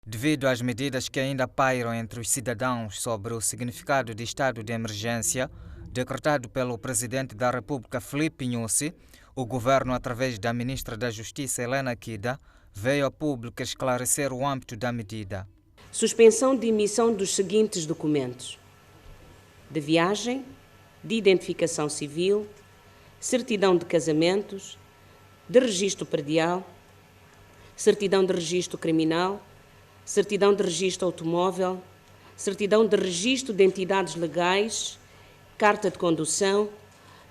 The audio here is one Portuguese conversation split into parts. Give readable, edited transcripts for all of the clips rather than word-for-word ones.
Devido às medidas que ainda pairam entre os cidadãos sobre o significado de estado de emergência, decretado pelo Presidente da República, Filipe Nyusi, o governo, através da Ministra da Justiça, Helena Kida, veio a público esclarecer o âmbito da medida. Suspensão de emissão dos seguintes documentos: de viagem, de identificação civil, certidão de casamentos, de registro predial, certidão de registro criminal, certidão de registro automóvel, certidão de registro de entidades legais, carta de condução,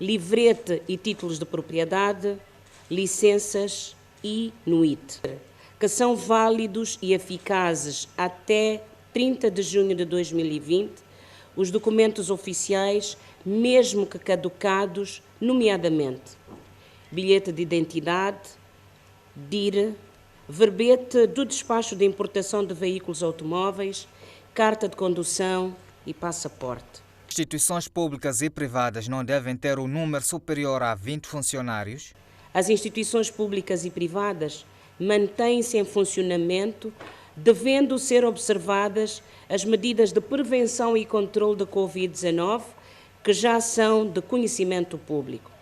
livrete e títulos de propriedade, licenças e NUIT, que são válidos e eficazes até 30 de junho de 2020, os documentos oficiais, mesmo que caducados, nomeadamente bilhete de identidade, DIR, verbete do despacho de importação de veículos automóveis, carta de condução e passaporte. Instituições públicas e privadas não devem ter um número superior a 20 funcionários? As instituições públicas e privadas mantêm-se em funcionamento, devendo ser observadas as medidas de prevenção e controle da Covid-19, que já são de conhecimento público.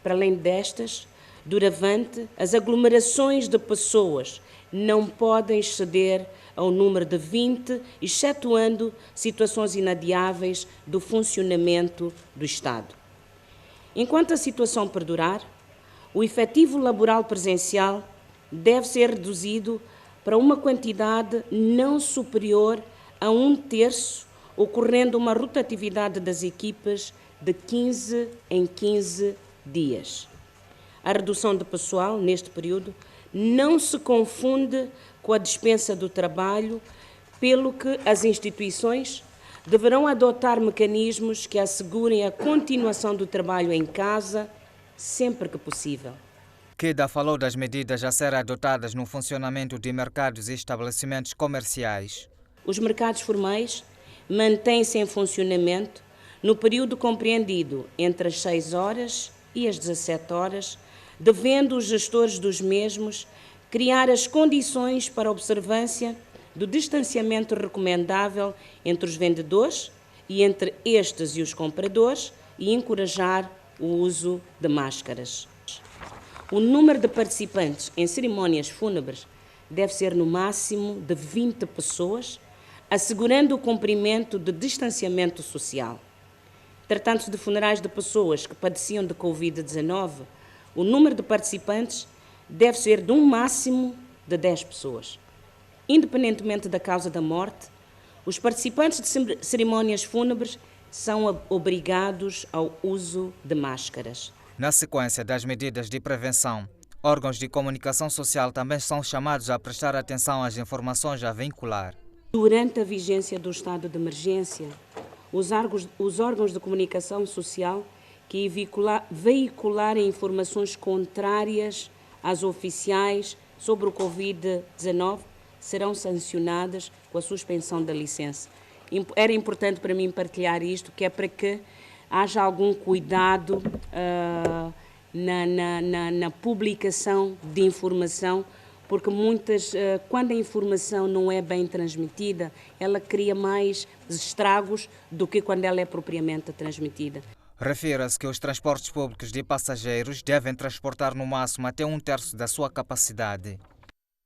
Para além destas, doravante, as aglomerações de pessoas não podem exceder ao número de 20, excetuando situações inadiáveis do funcionamento do Estado. Enquanto a situação perdurar, o efetivo laboral presencial deve ser reduzido para uma quantidade não superior a 1/3, ocorrendo uma rotatividade das equipas de 15 em 15 dias. A redução de pessoal, neste período, não se confunde com a dispensa do trabalho, pelo que as instituições deverão adotar mecanismos que assegurem a continuação do trabalho em casa, sempre que possível. Kida falou das medidas a serem adotadas no funcionamento de mercados e estabelecimentos comerciais. Os mercados formais mantêm-se em funcionamento no período compreendido entre as 6 horas e as 17 horas, devendo os gestores dos mesmos criar as condições para a observância do distanciamento recomendável entre os vendedores e entre estes e os compradores e encorajar o uso de máscaras. O número de participantes em cerimónias fúnebres deve ser no máximo de 20 pessoas, assegurando o cumprimento de distanciamento social. Tratando-se de funerais de pessoas que padeciam de Covid-19, o número de participantes deve ser de um máximo de 10 pessoas. Independentemente da causa da morte, os participantes de cerimónias fúnebres são obrigados ao uso de máscaras. Na sequência das medidas de prevenção, órgãos de comunicação social também são chamados a prestar atenção às informações a vincular. Durante a vigência do estado de emergência, os órgãos de comunicação social que veicularem informações contrárias às oficiais sobre o Covid-19 serão sancionadas com a suspensão da licença. Era importante para mim partilhar isto, que é para que haja algum cuidado na publicação de informação, porque quando a informação não é bem transmitida, ela cria mais estragos do que quando ela é propriamente transmitida. Refira-se que os transportes públicos de passageiros devem transportar no máximo até 1/3 da sua capacidade.